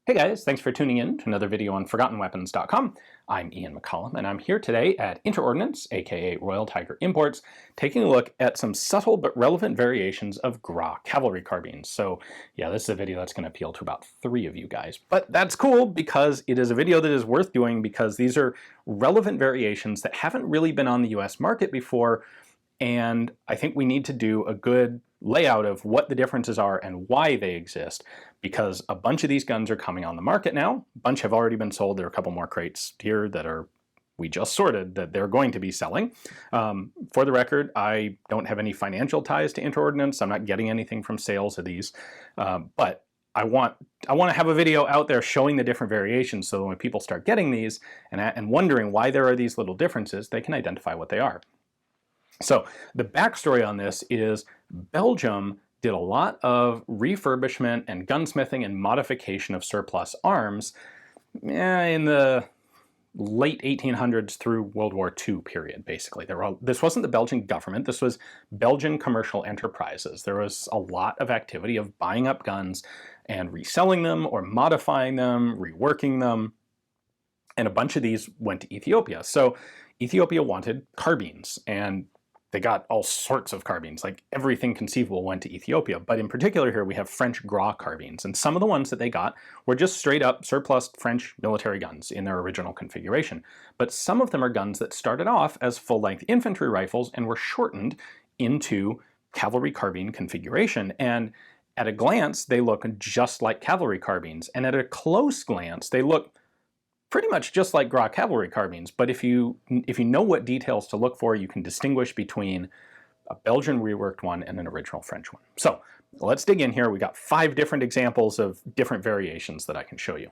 Hey guys, thanks for tuning in to another video on ForgottenWeapons.com. I'm Ian McCollum, and I'm here today at InterOrdnance, aka Royal Tiger Imports, taking a look at some subtle but relevant variations of Gras Cavalry Carbines. So yeah, this is a video that's going to appeal to about 3 of you guys. But that's cool because it is a video that is worth doing because these are relevant variations that haven't really been on the US market before, and I think we need to do a good layout of what the differences are and why they exist, because a bunch of these guns are coming on the market now. A bunch have already been sold. There are a couple more crates here that we just sorted that they're going to be selling. For the record, I don't have any financial ties to InterOrdnance. I'm not getting anything from sales of these, but I want to have a video out there showing the different variations so that when people start getting these and wondering why there are these little differences, they can identify what they are. So the backstory on this is Belgium did a lot of refurbishment and gunsmithing and modification of surplus arms in the late 1800s through World War II period, basically. This wasn't the Belgian government, this was Belgian commercial enterprises. There was a lot of activity of buying up guns and reselling them or modifying them, reworking them, and a bunch of these went to Ethiopia. So Ethiopia wanted carbines, and they got all sorts of carbines, like everything conceivable went to Ethiopia. But in particular here we have French Gras carbines, and some of the ones that they got were just straight up surplus French military guns in their original configuration. But some of them are guns that started off as full-length infantry rifles and were shortened into cavalry carbine configuration. And at a glance they look just like cavalry carbines, and at a close glance they look pretty much just like Gra Cavalry Carbines, but if you know what details to look for, you can distinguish between a Belgian reworked one and an original French one. So let's dig in here. We got 5 different examples of different variations that I can show you.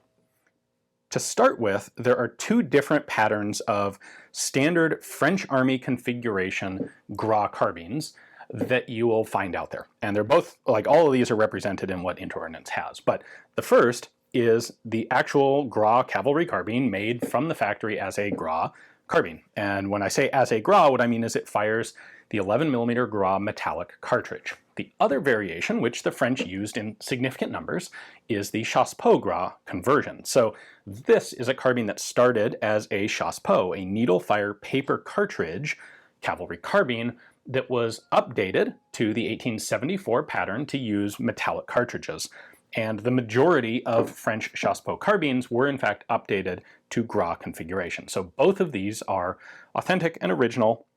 To start with, there are 2 different patterns of standard French Army configuration Gras carbines that you will find out there. And they're both, like all of these are represented in what InterOrdnance has. But the first is the actual Gras Cavalry Carbine made from the factory as a Gras carbine. And when I say as a Gras, what I mean is it fires the 11mm Gras metallic cartridge. The other variation, which the French used in significant numbers, is the Chassepot Gras conversion. So this is a carbine that started as a Chassepot, a needle-fire paper cartridge cavalry carbine that was updated to the 1874 pattern to use metallic cartridges. And the majority of French Chassepot carbines were in fact updated to Gras configuration. So both of these are authentic and original,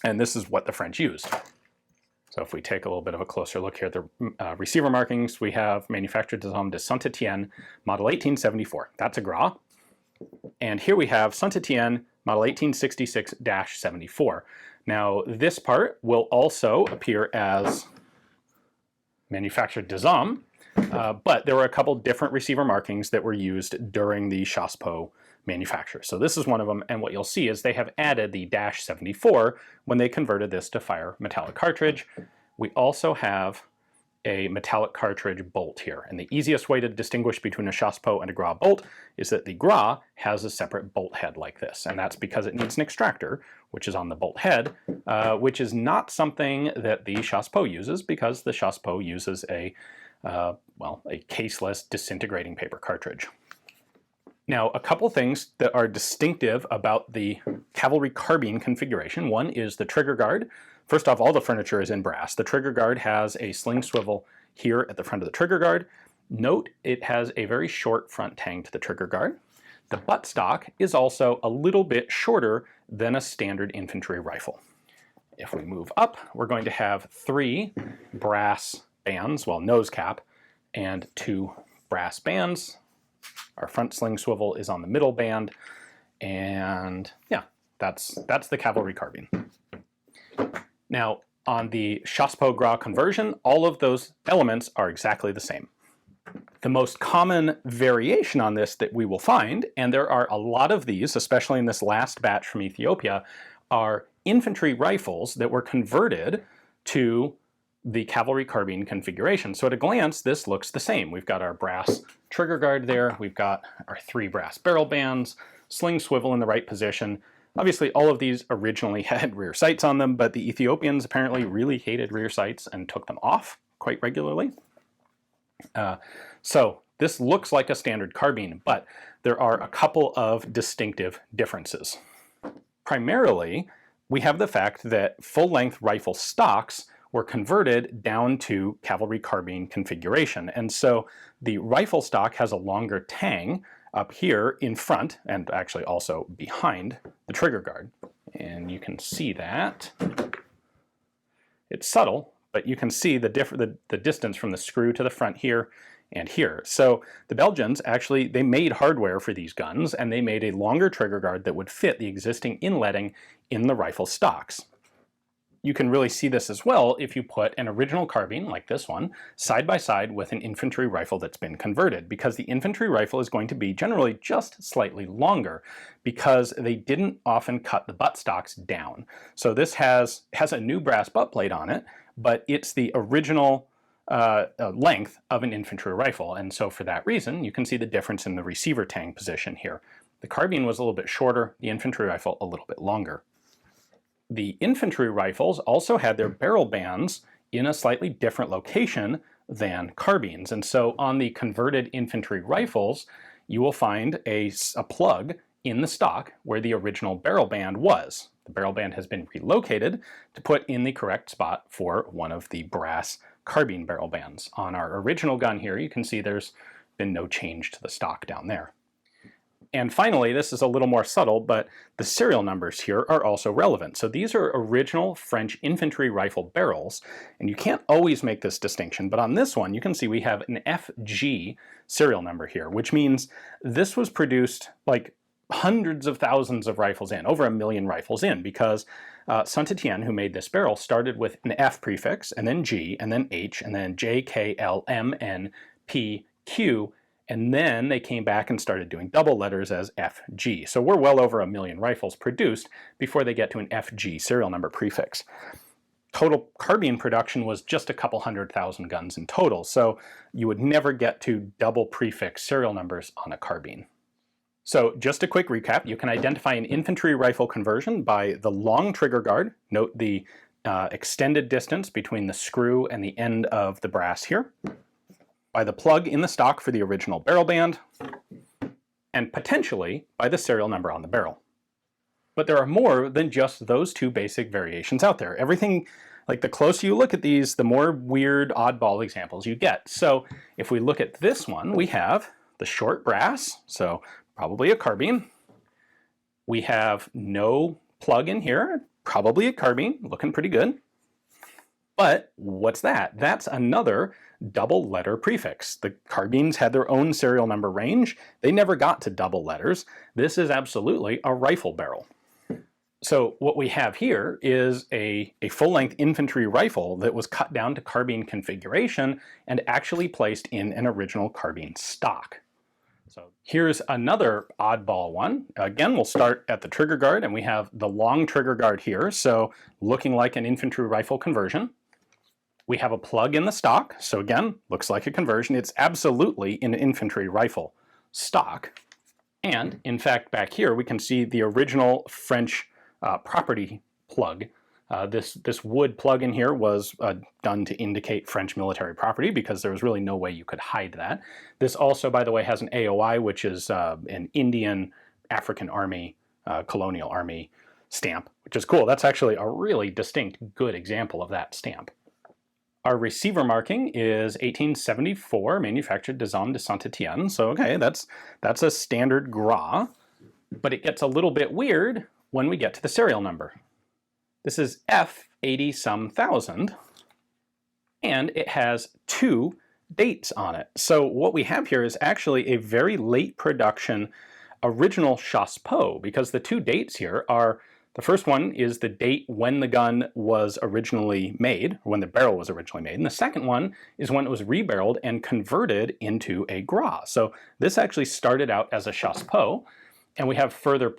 and this is what the French used. So if we take a little bit of a closer look here at the receiver markings, we have Manufacture des Hommes de Saint-Étienne, model 1874. That's a Gras. And here we have Saint-Étienne, model 1866-74. Now this part will also appear as Manufacture des Hommes, but there were a couple different receiver markings that were used during the Chassepot manufacture. So this is one of them, and what you'll see is they have added the -74 when they converted this to fire metallic cartridge. We also have a metallic cartridge bolt here, and the easiest way to distinguish between a Chassepot and a Gras bolt is that the Gras has a separate bolt head like this, and that's because it needs an extractor, which is on the bolt head, which is not something that the Chassepot uses, because the Chassepot uses a caseless disintegrating paper cartridge. Now, a couple things that are distinctive about the cavalry carbine configuration. One is the trigger guard. First off, all the furniture is in brass. The trigger guard has a sling swivel here at the front of the trigger guard. Note it has a very short front tang to the trigger guard. The buttstock is also a little bit shorter than a standard infantry rifle. If we move up, we're going to have 3 brass bands, well, nose cap, and 2 brass bands. Our front sling swivel is on the middle band, and yeah, that's the cavalry carbine. Now, on the Chassepot Gras conversion, all of those elements are exactly the same. The most common variation on this that we will find, and there are a lot of these, especially in this last batch from Ethiopia, are infantry rifles that were converted to the cavalry carbine configuration. So at a glance, this looks the same. We've got our brass trigger guard there, we've got our 3 brass barrel bands, sling swivel in the right position. Obviously, all of these originally had rear sights on them, but the Ethiopians apparently really hated rear sights and took them off quite regularly. So this looks like a standard carbine, but there are a couple of distinctive differences. Primarily, we have the fact that full-length rifle stocks were converted down to cavalry carbine configuration. And so the rifle stock has a longer tang up here in front, and actually also behind the trigger guard. And you can see that. It's subtle, but you can see the distance from the screw to the front here and here. So the Belgians actually, they made hardware for these guns, and they made a longer trigger guard that would fit the existing inletting in the rifle stocks. You can really see this as well if you put an original carbine, like this one, side by side with an infantry rifle that's been converted, because the infantry rifle is going to be generally just slightly longer because they didn't often cut the butt stocks down. So this has a new brass butt plate on it, but it's the original length of an infantry rifle, and so for that reason you can see the difference in the receiver tang position here. The carbine was a little bit shorter, the infantry rifle a little bit longer. The infantry rifles also had their barrel bands in a slightly different location than carbines, and so on the converted infantry rifles you will find a plug in the stock where the original barrel band was. The barrel band has been relocated to put in the correct spot for one of the brass carbine barrel bands. On our original gun here, you can see there's been no change to the stock down there. And finally, this is a little more subtle, but the serial numbers here are also relevant. So these are original French infantry rifle barrels, and you can't always make this distinction, but on this one you can see we have an FG serial number here, which means this was produced like hundreds of thousands of rifles in, over 1 million rifles in, because Saint-Étienne, who made this barrel, started with an F prefix, and then G, and then H, and then J, K, L, M, N, P, Q, and then they came back and started doing double letters as FG. So we're well over 1 million rifles produced before they get to an FG serial number prefix. Total carbine production was just a couple 100,000 guns in total, so you would never get to double prefix serial numbers on a carbine. So just a quick recap, you can identify an infantry rifle conversion by the long trigger guard. Note the extended distance between the screw and the end of the brass here. By the plug in the stock for the original barrel band, and potentially by the serial number on the barrel. But there are more than just those two basic variations out there. Everything, like the closer you look at these, the more weird oddball examples you get. So if we look at this one, we have the short brass, so probably a carbine. We have no plug in here, probably a carbine, looking pretty good. But what's that? That's another double letter prefix. The carbines had their own serial number range. They never got to double letters. This is absolutely a rifle barrel. So what we have here is a full-length infantry rifle that was cut down to carbine configuration and actually placed in an original carbine stock. So here's another oddball one. Again, we'll start at the trigger guard, and we have the long trigger guard here, so looking like an infantry rifle conversion. We have a plug in the stock, so again, looks like a conversion. It's absolutely an infantry rifle stock. And in fact, back here we can see the original French property plug. This wood plug in here was done to indicate French military property because there was really no way you could hide that. This also, by the way, has an AOI, which is an Indian African Army, colonial army stamp, which is cool. That's actually a really distinct, good example of that stamp. Our receiver marking is 1874, manufactured des Hommes de Saint-Étienne. So okay, that's a standard Gras, but it gets a little bit weird when we get to the serial number. This is F80-some thousand, and it has 2 dates on it. So what we have here is actually a very late production original chassepot, because the 2 dates here are, the first one is the date when the gun was originally made, or when the barrel was originally made, and the second one is when it was rebarreled and converted into a Gras. So this actually started out as a chassepot, and we have further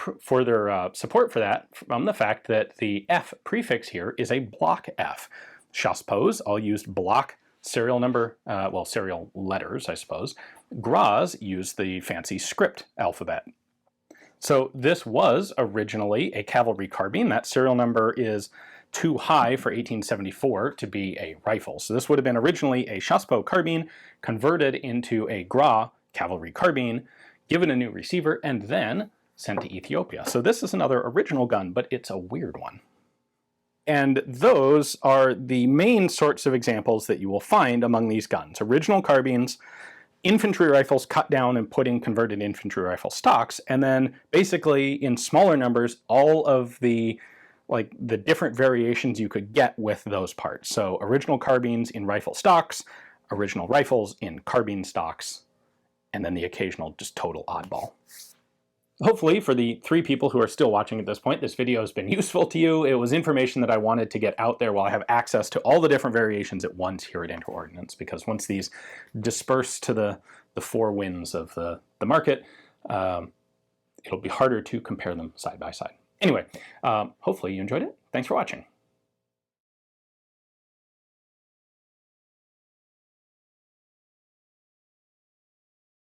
support for that from the fact that the F prefix here is a block F. Chassepots all used block serial number, well, serial letters, I suppose. Gras used the fancy script alphabet. So this was originally a cavalry carbine. That serial number is too high for 1874 to be a rifle. So this would have been originally a chassepot carbine converted into a Gras Cavalry Carbine, given a new receiver, and then sent to Ethiopia. So this is another original gun, but it's a weird one. And those are the main sorts of examples that you will find among these guns. Original carbines, infantry rifles cut down and put in converted infantry rifle stocks, and then basically in smaller numbers, all of the different variations you could get with those parts. So original carbines in rifle stocks, original rifles in carbine stocks, and then the occasional just total oddball. Hopefully, for the 3 people who are still watching at this point, this video has been useful to you. It was information that I wanted to get out there while I have access to all the different variations at once here at InterOrdnance, because once these disperse to the 4 winds of the market, it'll be harder to compare them side by side. Anyway, hopefully you enjoyed it. Thanks for watching.